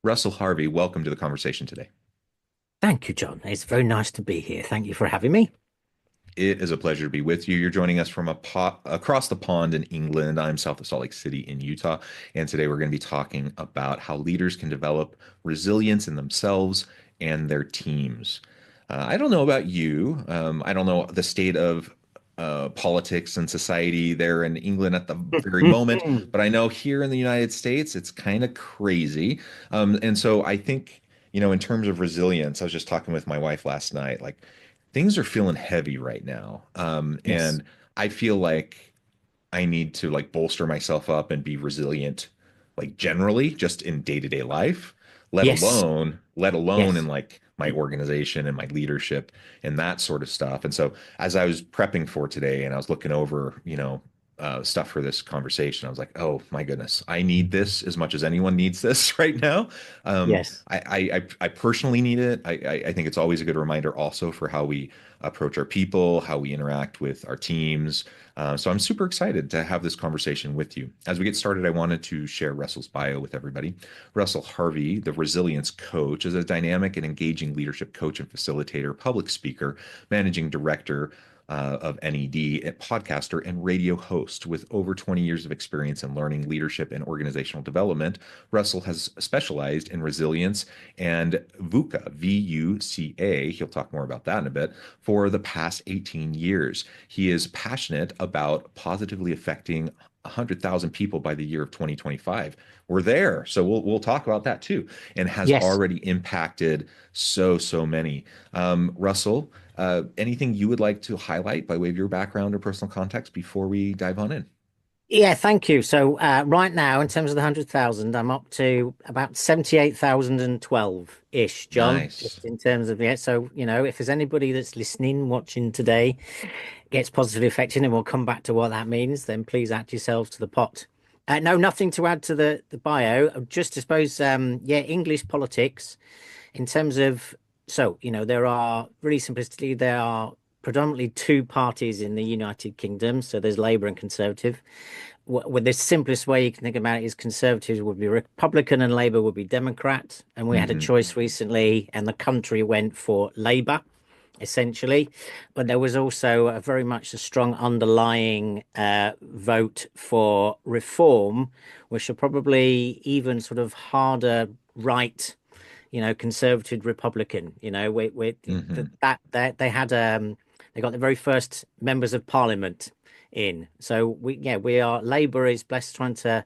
Russell Harvey, welcome to the conversation today. Thank you, John. It's very nice to be here. Thank you for having me. It is a pleasure to be with you. You're joining us from across the pond in England. I'm south of Salt Lake City in Utah. And today we're going to be talking about how leaders can develop resilience in themselves and their teams. I don't know about you. I don't know the state of politics and society there in England at the very moment, but I know here in the United States, it's kind of crazy. And so I think, in terms of resilience, I was just talking with my wife last night, like, things are feeling heavy right now. Yes. And I feel like I need to like bolster myself up and be resilient, like generally, just in day-to-day life, Yes. let alone in Yes. like my organization and my leadership and that sort of stuff. And so as I was prepping for today and I was looking over, stuff for this conversation, I was like, oh my goodness, I need this as much as anyone needs this right now. Yes. I personally need it. I think it's always a good reminder also for how we approach our people, how we interact with our teams. So I'm super excited to have this conversation with you. As we get started, I wanted to share Russell's bio with everybody. Russell Harvey, the Resilience Coach, is a dynamic and engaging leadership coach and facilitator, public speaker, managing director of NED, a podcaster and radio host with over 20 years of experience in learning, leadership, and organizational development. Russell has specialized in resilience and VUCA, VUCA. He'll talk more about that in a bit, for the past 18 years. He is passionate about positively affecting 100,000 people by the year of 2025. We're there. So we'll talk about that too, and has Yes. already impacted so many. Russell, anything you would like to highlight by way of your background or personal context before we dive on in? Yeah, thank you. So right now, in terms of the 100,000, I'm up to about 78,012-ish, John, Nice. just in terms of, yeah. So, if there's anybody that's listening, watching today, gets positively affected, and we'll come back to what that means, then please add yourselves to the pot. No, nothing to add to the bio. Just to suppose, yeah, English politics. In terms of, there are really simplistically, there are predominantly two parties in the United Kingdom. So there's Labour and Conservative. Well, the simplest way you can think about it is Conservatives would be Republican and Labour would be Democrat. And we had a Hmm. choice recently, and the country went for Labour, essentially. But there was also a very much a strong underlying vote for reform, which are probably even sort of harder right, conservative Republican. Hmm. That they had they got the very first members of Parliament in. So we are Labour is blessed trying to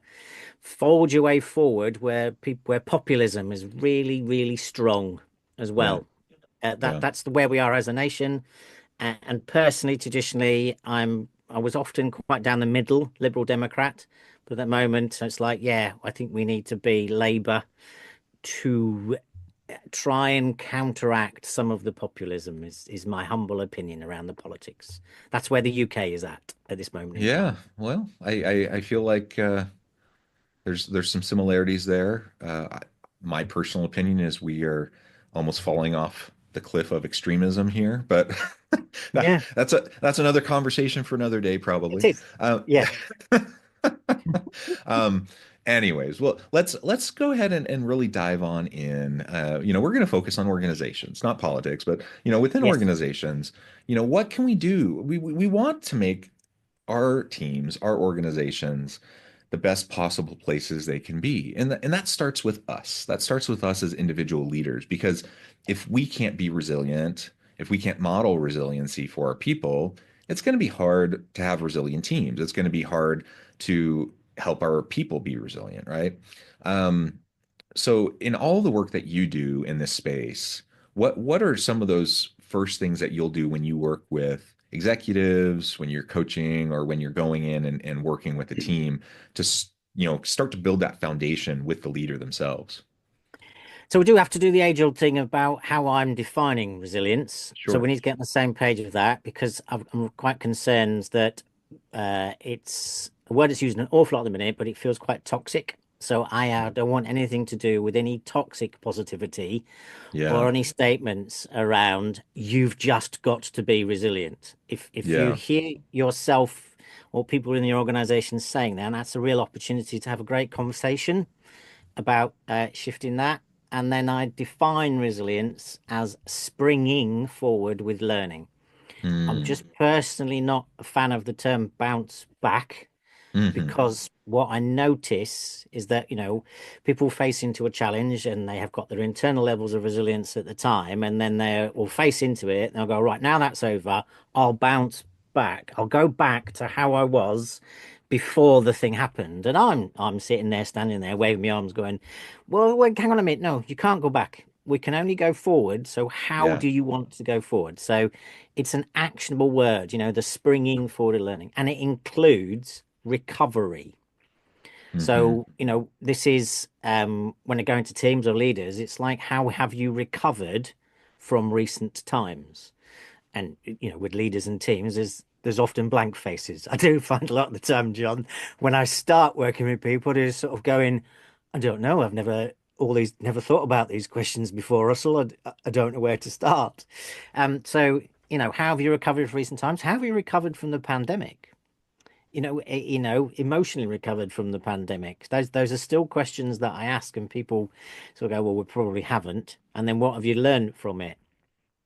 forge your way forward where populism is really strong as Yeah. well. Yeah. That's where we are as a nation. And personally, traditionally, I was often quite down the middle, Liberal Democrat. But at the moment, it's like, yeah, I think we need to be Labour to try and counteract some of the populism is my humble opinion around the politics. That's where the UK is at this moment in Yeah. time. Well, I feel like there's some similarities there. My personal opinion is we are almost falling off the cliff of extremism here, but Yeah, that's another conversation for another day, it probably. is. Um, Yeah. um, anyways, well, let's go ahead and really dive on in. We're going to focus on organizations, not politics, but within Yes. organizations, what can we do? We want to make our teams, our organizations, the best possible places they can be. And that starts with us. That starts with us as individual leaders, because if we can't be resilient, if we can't model resiliency for our people, it's going to be hard to have resilient teams. It's going to be hard to help our people be resilient, right? Um, so in all the work that you do in this space, what are some of those first things that you'll do when you work with executives, when you're coaching, or when you're going in and working with a team to start to build that foundation with the leader themselves? So we do have to do the age-old thing about how I'm defining resilience. So we Sure. need to get on the same page with that because I'm quite concerned that it's a word that's used an awful lot at the minute, but it feels quite toxic. So I don't want anything to do with any toxic positivity Yeah. or any statements around you've just got to be resilient. If you Yeah. hear yourself or people in your organization saying that, and that's a real opportunity to have a great conversation about shifting that. and then I define resilience as springing forward with learning. I'm Mm. just personally not a fan of the term bounce back, Hmm. because what I notice is that, people face into a challenge and they have got their internal levels of resilience at the time, and then they will face into it and they'll go, right, now that's over, I'll bounce back. I'll go back to how I was before the thing happened. And I'm sitting there, standing there, waving my arms, going, well, wait, hang on a minute. No, you can't go back. We can only go forward. So how Yeah. do you want to go forward? So it's an actionable word, the springing forward of learning, and it includes recovery. Hmm. So, this is when I go into teams or leaders, it's like, how have you recovered from recent times? And, with leaders and teams, there's often blank faces. I do find a lot of the time, John, when I start working with people, they're sort of going, I don't know, I've never thought about these questions before, Russell. I don't know where to start. So, how have you recovered from recent times? How have you recovered from the pandemic? Emotionally recovered from the pandemic. Those are still questions that I ask, and people sort of go, well, we probably haven't. And then what have you learned from it?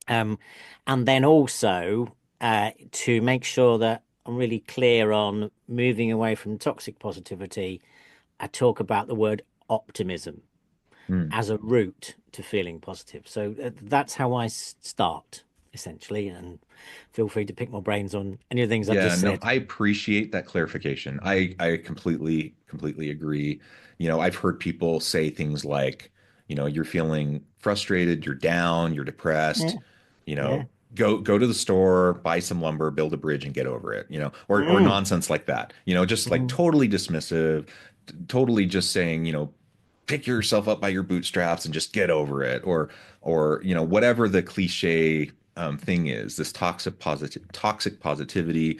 Um, and then also to make sure that I'm really clear on moving away from toxic positivity, I talk about the word optimism Mm. as a route to feeling positive. So that's how I start, essentially. And feel free to pick my brains on any of the things I've Yeah, just no, said. I appreciate that clarification. I completely agree. I've heard people say things like, you're feeling frustrated, you're down, you're depressed, Yeah, you know, yeah. go to the store, buy some lumber, build a bridge and get over it, or Mm, nonsense like that. Just like mm. totally dismissive, totally just saying, pick yourself up by your bootstraps and just get over it, or whatever the cliche thing is, this toxic positivity,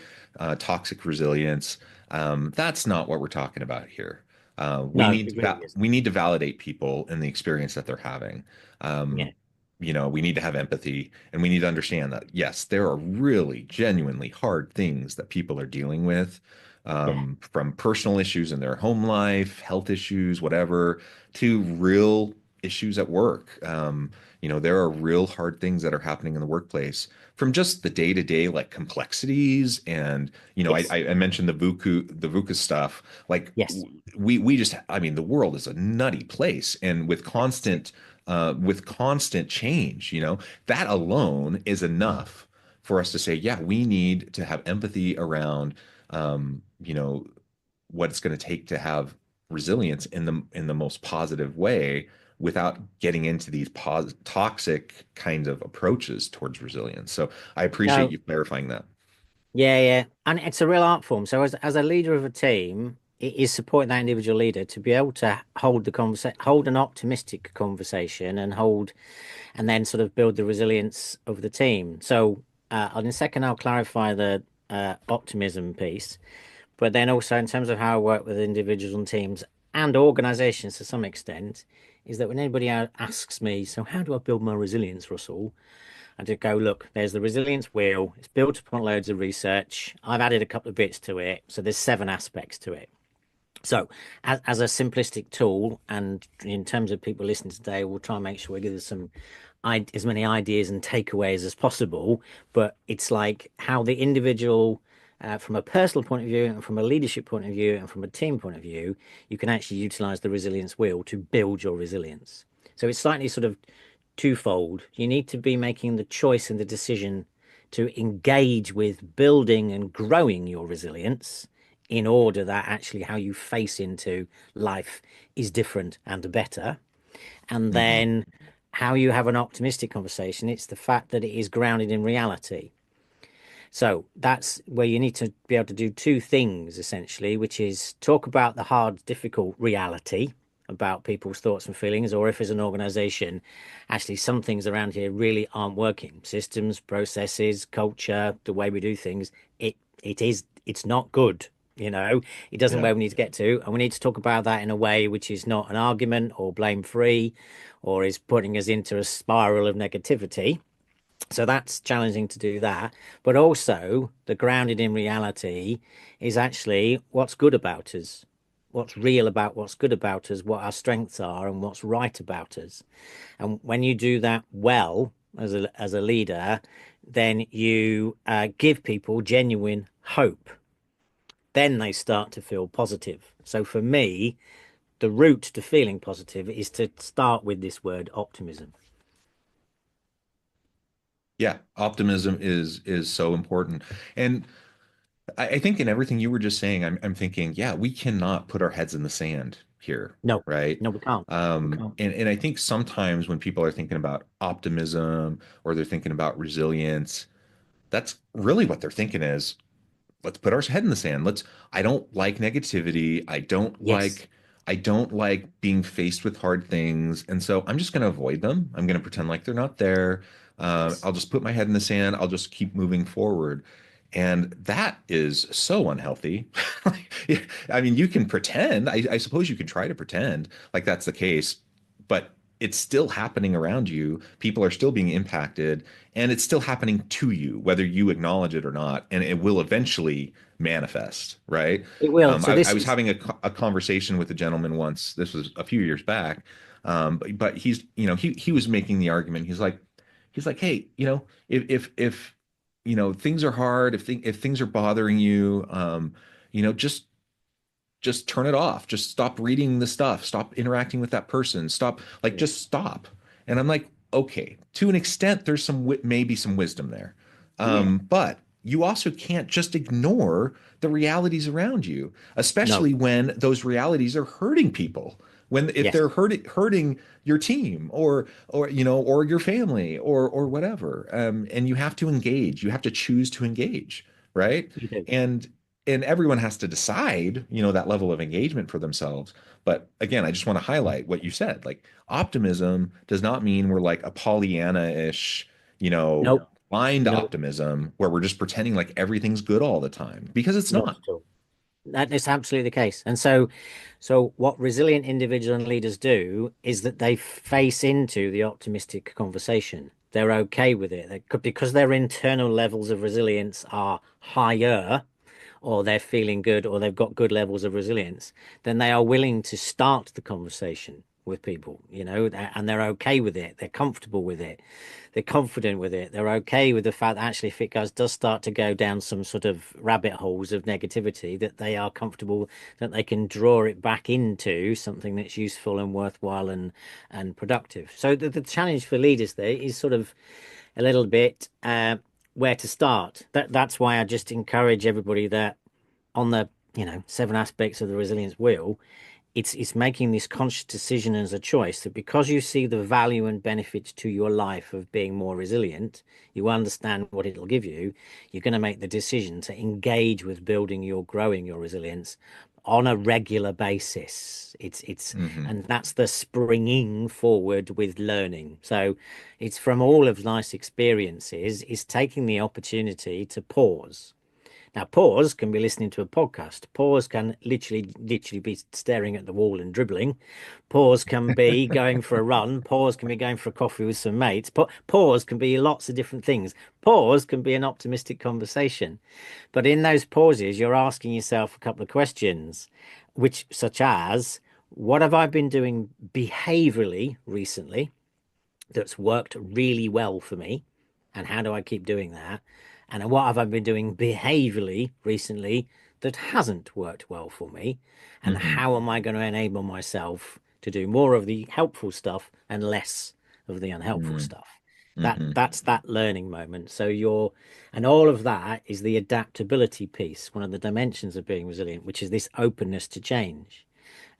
toxic resilience. That's not what we're talking about here. No, it really isn't. We need to validate people in the experience that they're having. Um, Yeah. we need to have empathy, and we need to understand that yes, there are really genuinely hard things that people are dealing with, Yeah. from personal issues in their home life, health issues, whatever, to real issues at work. There are real hard things that are happening in the workplace, from just the day-to-day like complexities. And Yes. I mentioned the VUCA stuff. Like Yes. we just, I mean, the world is a nutty place, and That's it. with constant change, that alone is enough for us to say, yeah, we need to have empathy around, um, you know, what it's going to take to have resilience in the most positive way, without getting into these toxic kind of approaches towards resilience. So I appreciate No. you clarifying that. Yeah, yeah. And it's a real art form. So as a leader of a team, it is supporting that individual leader to be able to hold an optimistic conversation, and then sort of build the resilience of the team. So in a second, I'll clarify the optimism piece. But then also, in terms of how I work with individuals and teams and organizations to some extent, is that when anybody asks me, so how do I build my resilience, Russell? I just go, look, there's the resilience wheel. It's built upon loads of research. I've added a couple of bits to it. So there's 7 aspects to it. So as a simplistic tool, and in terms of people listening today, we'll try and make sure we give us as many ideas and takeaways as possible. But it's like how the individual, from a personal point of view, and from a leadership point of view, and from a team point of view, you can actually utilize the resilience wheel to build your resilience. So it's slightly sort of twofold. You need to be making the choice and the decision to engage with building and growing your resilience, in order that actually how you face into life is different and better. And Hmm. then how you have an optimistic conversation, it's the fact that it is grounded in reality. So that's where you need to be able to do 2 things essentially, which is talk about the hard, difficult reality about people's thoughts and feelings, or if as an organization, actually some things around here really aren't working. Systems, processes, culture, the way we do things, it's not good. It doesn't Yeah. where we need to get to, and we need to talk about that in a way which is not an argument or blame free, or is putting us into a spiral of negativity. So that's challenging to do that. But also, the grounded in reality is actually what's good about us. what's real about what's good about us, what our strengths are, and what's right about us. And when you do that well as a leader, then you give people genuine hope. Then they start to feel positive. So for me, the route to feeling positive is to start with this word optimism. Yeah, optimism is so important. And I think in everything you were just saying, I'm thinking, yeah, we cannot put our heads in the sand here, No, right? no, we can't. We can't. And I think sometimes when people are thinking about optimism or they're thinking about resilience, that's really what they're thinking is, let's put our head in the sand. I don't like negativity. Yes, I don't like being faced with hard things. And so I'm just going to avoid them. I'm going to pretend like they're not there. yes, I'll just put my head in the sand. I'll just keep moving forward. And that is so unhealthy. Yeah, I mean, you can pretend, I suppose you can try to pretend like that's the case, but it's still happening around you. People are still being impacted, and it's still happening to you, whether you acknowledge it or not. And it will eventually manifest, right? it will. So I this was is, having a conversation with a gentleman once. This was a few years back, but he's, he was making the argument. He's like, hey, if things are hard, if things are bothering you, you know, just turn it off. Just stop reading the stuff. Stop interacting with that person. Stop, like, yeah, just stop. And I'm like, okay, to an extent, there's maybe some wisdom there. yeah, But you also can't just ignore the realities around you, no, especially when those realities are hurting people. When if yes, they're hurting your team or your family or whatever, and you have to engage. You have to choose to engage, right? you do. And and everyone has to decide, that level of engagement for themselves. But again, I just want to highlight what you said. Like, optimism does not mean we're like a Pollyanna-ish, No, blind no, optimism where we're just pretending like everything's good all the time, because it's not not. at all. That is absolutely the case. And so what resilient individual and leaders do is that they face into the optimistic conversation. They're okay with it. Because their internal levels of resilience are higher, or they're feeling good, or they've got good levels of resilience, then they are willing to start the conversation with people, and they're okay with it. They're comfortable with it. They're confident with it. They're okay with the fact that actually, if it does start to go down some sort of rabbit holes of negativity, that they are comfortable that they can draw it back into something that's useful and worthwhile and productive. So the challenge for leaders there is sort of a little bit where to start. That's why I just encourage everybody that on the 7 aspects of the resilience wheel, it's making this conscious decision as a choice that because you see the value and benefits to your life of being more resilient, you understand what it'll give you, you're going to make the decision to engage with building growing your resilience on a regular basis. It's Hmm. and that's the springing forward with learning. So it's from all of life's experiences, is taking the opportunity to pause. Now, pause can be listening to a podcast. Pause can literally be staring at the wall and dribbling. Pause can be going for a run. Pause can be going for a coffee with some mates. Pause can be lots of different things. Pause can be an optimistic conversation. But in those pauses, you're asking yourself a couple of questions, such as, what have I been doing behaviorally recently that's worked really well for me? And how do I keep doing that? And what have I been doing behaviorally recently that hasn't worked well for me? And Hmm. how am I going to enable myself to do more of the helpful stuff and less of the unhelpful Hmm. stuff? Hmm. That's that learning moment. And all of that is the adaptability piece, one of the dimensions of being resilient, which is this openness to change.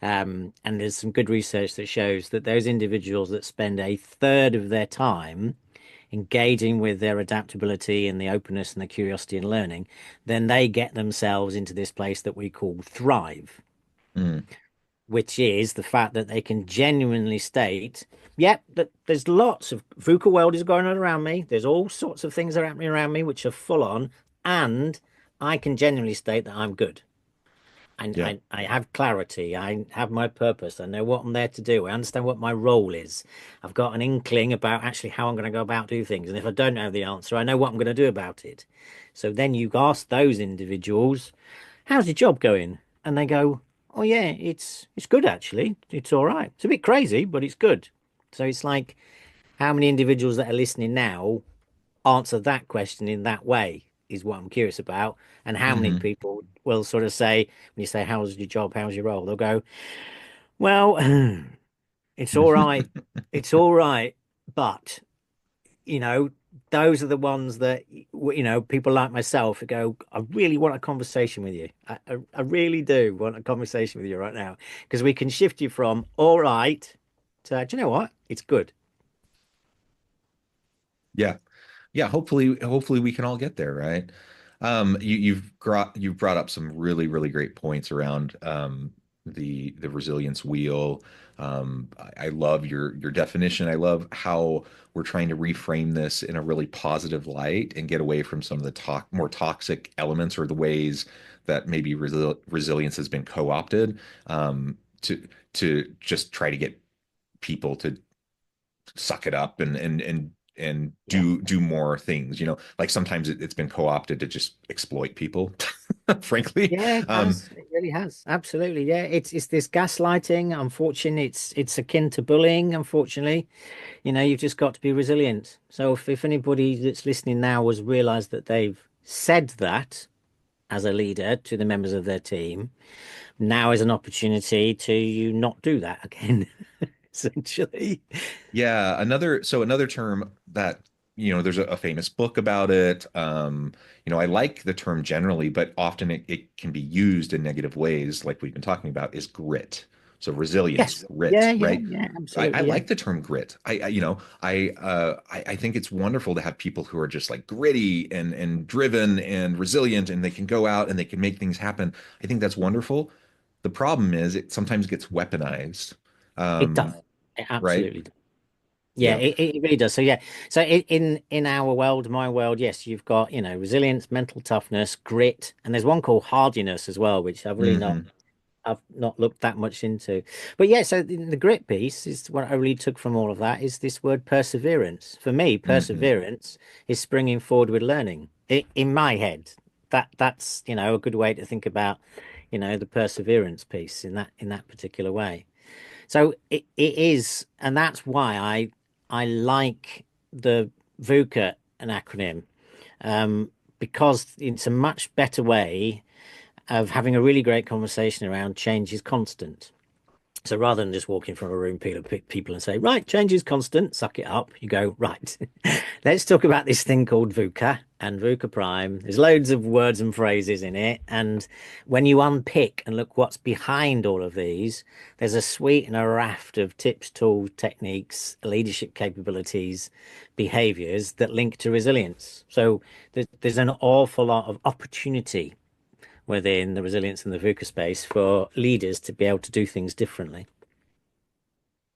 And there's some good research that shows that those individuals that spend a third of their time engaging with their adaptability and the openness and the curiosity and learning, then they get themselves into this place that we call thrive, Hmm. which is the fact that they can genuinely state, yep, that there's lots of VUCA world is going on around me. There's all sorts of things that are happening around me which are full on, and I can genuinely state that I'm good. And Yeah. I have clarity. I have my purpose. I know what I'm there to do. I understand what my role is. I've got an inkling about actually how I'm going to go about do things. And if I don't know the answer, I know what I'm going to do about it. So then you ask those individuals, how's your job going? And they go, oh yeah, it's good actually. It's all right. It's a bit crazy, but it's good. So it's like how many individuals that are listening now answer that question in that way is what I'm curious about. And how many Hmm. people will sort of say, when you say, how's your job? How's your role? They'll go, well, it's all right. It's all right. But, you know, those are the ones that, people like myself who go, I really want a conversation with you. I really do want a conversation with you right now because we can shift you from all right to, do you know what? It's good. Yeah. Yeah, hopefully we can all get there, right? You've brought up some really great points around the resilience wheel. I love your definition. I love how we're trying to reframe this in a really positive light and get away from some of the more toxic elements or the ways that maybe resilience has been co-opted to just try to get people to suck it up and Yeah. do more things, like sometimes it's been co-opted to just exploit people, frankly. Yeah, it has. It really has. Absolutely. Yeah. It's this gaslighting. Unfortunately, it's akin to bullying, unfortunately. You've just got to be resilient. So if anybody that's listening now has realized that they've said that as a leader to the members of their team, now is an opportunity to you not do that again, essentially. Yeah, another term that, there's a famous book about it. I like the term generally, but often it can be used in negative ways, like we've been talking about, is grit. So resilience, Yes. grit, Yeah, yeah, right? yeah, I absolutely. Yeah. like the term grit. I think it's wonderful to have people who are just like gritty and driven and resilient, and they can go out and they can make things happen. I think that's wonderful. The problem is it sometimes gets weaponized, It does. um, It right? absolutely does. Yeah, Yeah. it really does. So yeah, so in our world, my world, yes, you've got, resilience, mental toughness, grit, and there's one called hardiness as well, which Hmm. I've not looked that much into. But yeah, so the grit piece is what I really took from all of that is this word perseverance. For me, Hmm. perseverance is springing forward with learning. In my head, that's, a good way to think about, the perseverance piece in that particular way. So it is, and that's why I like the VUCA, an acronym, because it's a much better way of having a really great conversation around change is constant. So rather than just walking from a room full of people and say, right, change is constant, suck it up, you go, right, let's talk about this thing called VUCA and VUCA Prime. There's loads of words and phrases in it. And when you unpick and look what's behind all of these, there's a suite and a raft of tips, tools, techniques, leadership capabilities, behaviors that link to resilience. So there's an awful lot of opportunity within the resilience and the VUCA space for leaders to be able to do things differently.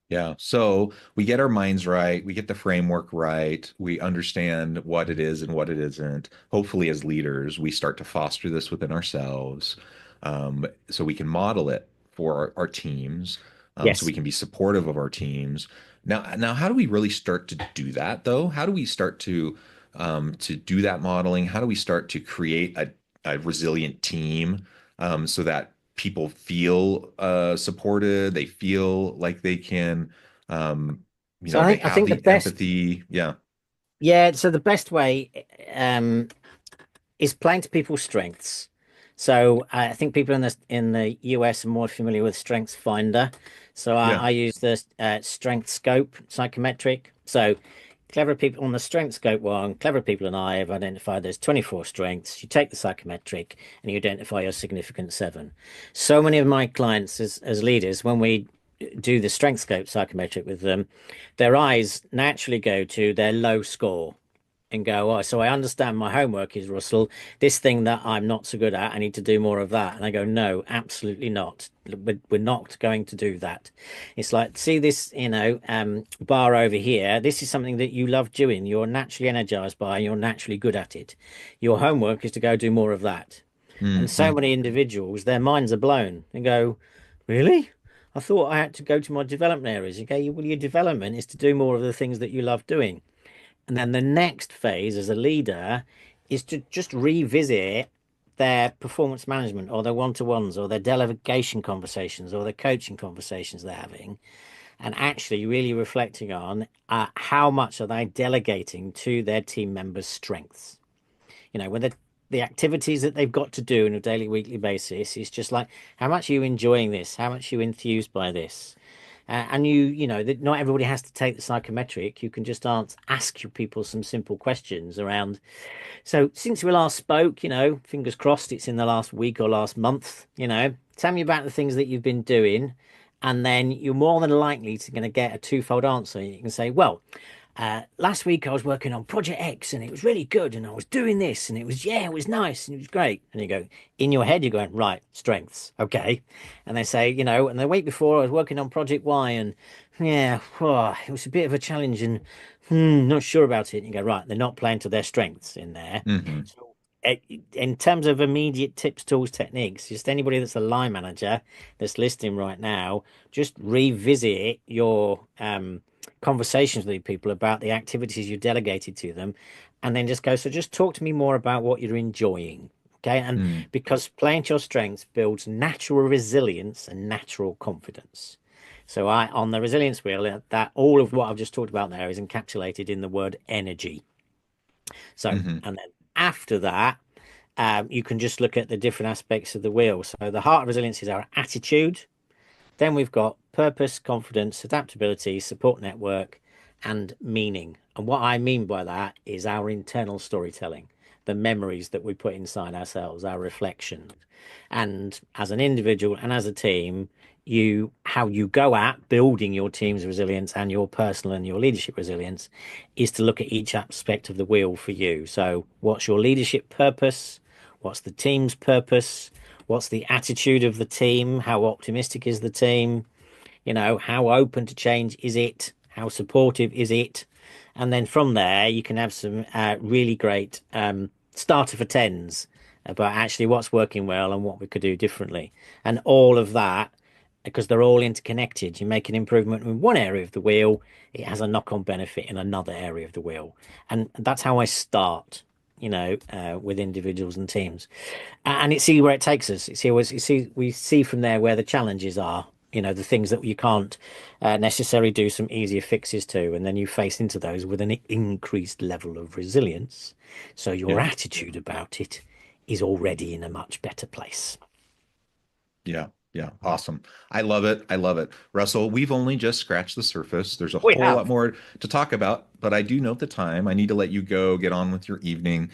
Yeah. So we get our minds right, we get the framework right, we understand what it is and what it isn't. Hopefully, as leaders, we start to foster this within ourselves, so we can model it for our teams, so we Yes. can be supportive of our teams. Now, how do we really start to do that, though? How do we start to do that modeling? How do we start to create a resilient team, so that people feel supported, they feel like they can, So they I have think the the best, empathy. Yeah. yeah, so the best way um, is playing to people's strengths. So I think people in the US are more familiar with Strengths Finder. So Yeah. I use the Strength Scope psychometric. So clever people on the Strength Scope one, clever people and I have identified there's 24 strengths. You take the psychometric and you identify your significant seven. So many of my clients as leaders, when we do the Strength Scope psychometric with them, their eyes naturally go to their low score and go, oh, so I understand my homework is Russell, this thing that I'm not so good at, I need to do more of that. And I go, no, absolutely not. We're not going to do that. It's like, see this, bar over here. This is something that you love doing. You're naturally energized by, and you're naturally good at it. Your homework is to go do more of that. And so Hmm. many individuals, their minds are blown and go, really? I thought I had to go to my development areas. Okay, well, your development is to do more of the things that you love doing. And then the next phase as a leader is to just revisit their performance management or their one-to-ones or their delegation conversations or their coaching conversations they're having, and actually really reflecting on how much are they delegating to their team members' strengths. When the activities that they've got to do on a daily, weekly basis is just like, how much are you enjoying this? How much are you enthused by this? And that not everybody has to take the psychometric. You can just ask your people some simple questions around. So since we last spoke, fingers crossed it's in the last week or last month, tell me about the things that you've been doing. And then you're more than likely to going to get a twofold answer. You can say, well, last week I was working on Project X and it was really good and I was doing this and it was nice and it was great. And you go, in your head, you're going, right, strengths. Okay. And they say, and the week before I was working on Project Y and it was a bit of a challenge and not sure about it. And you go, right, they're not playing to their strengths in there. Mm-hmm. So, in terms of immediate tips, tools, techniques, just anybody that's a line manager that's listening right now, just revisit your conversations with people about the activities you delegated to them, and then just go, so just talk to me more about what you're enjoying. Okay. And Mm. because playing to your strengths builds natural resilience and natural confidence. So on the resilience wheel, that all of what I've just talked about there is encapsulated in the word energy. So, Mm-hmm. and then after that, you can just look at the different aspects of the wheel. So the heart of resilience is our attitude. Then we've got purpose, confidence, adaptability, support network, and meaning. And what I mean by that is our internal storytelling, the memories that we put inside ourselves, our reflections. And as an individual and as a team, how you go at building your team's resilience and your personal and your leadership resilience is to look at each aspect of the wheel for you. So what's your leadership purpose? What's the team's purpose? What's the attitude of the team? How optimistic is the team? How open to change is it? How supportive is it? And then from there, you can have some really great starter for tens about actually what's working well and what we could do differently. And all of that, because they're all interconnected, you make an improvement in one area of the wheel, it has a knock-on benefit in another area of the wheel. And that's how I start, with individuals and teams. And it's see where it takes us. We see from there where the challenges are, the things that you can't necessarily do some easier fixes to, and then you face into those with an increased level of resilience. So your Yeah. attitude about it is already in a much better place. Yeah. Yeah. Awesome. I love it. I love it. Russell, we've only just scratched the surface. There's a We whole lot have. more to talk about, but I do note the time. I need to let you go get on with your evening.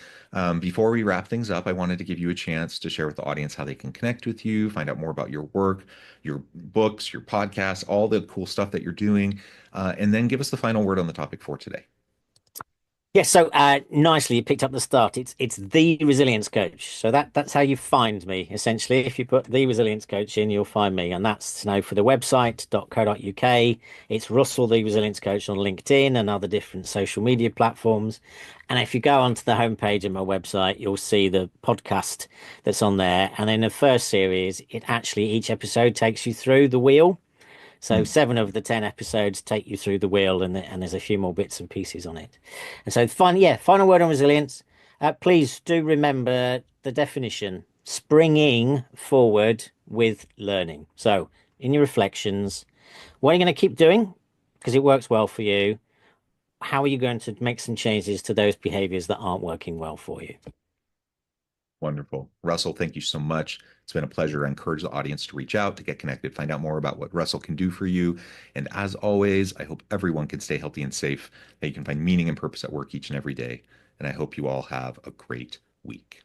Before we wrap things up, I wanted to give you a chance to share with the audience how they can connect with you, find out more about your work, your books, your podcasts, all the cool stuff that you're doing, and then give us the final word on the topic for today. Yes, so nicely you picked up the start. It's the resilience coach. So that's how you find me essentially. If you put the resilience coach in, you'll find me, and that's for the website.co.uk. It's Russell the resilience coach on LinkedIn and other different social media platforms. And if you go onto the homepage of my website, you'll see the podcast that's on there. And in the first series, each episode takes you through the wheel. So Mm. 7 of the 10 episodes take you through the wheel, and there's a few more bits and pieces on it. And so, final word on resilience. Please do remember the definition: springing forward with learning. So, in your reflections, what are you going to keep doing because it works well for you? How are you going to make some changes to those behaviors that aren't working well for you? Wonderful. Russell, thank you so much. It's been a pleasure. I encourage the audience to reach out, to get connected, find out more about what Russell can do for you. And as always, I hope everyone can stay healthy and safe, that you can find meaning and purpose at work each and every day. And I hope you all have a great week.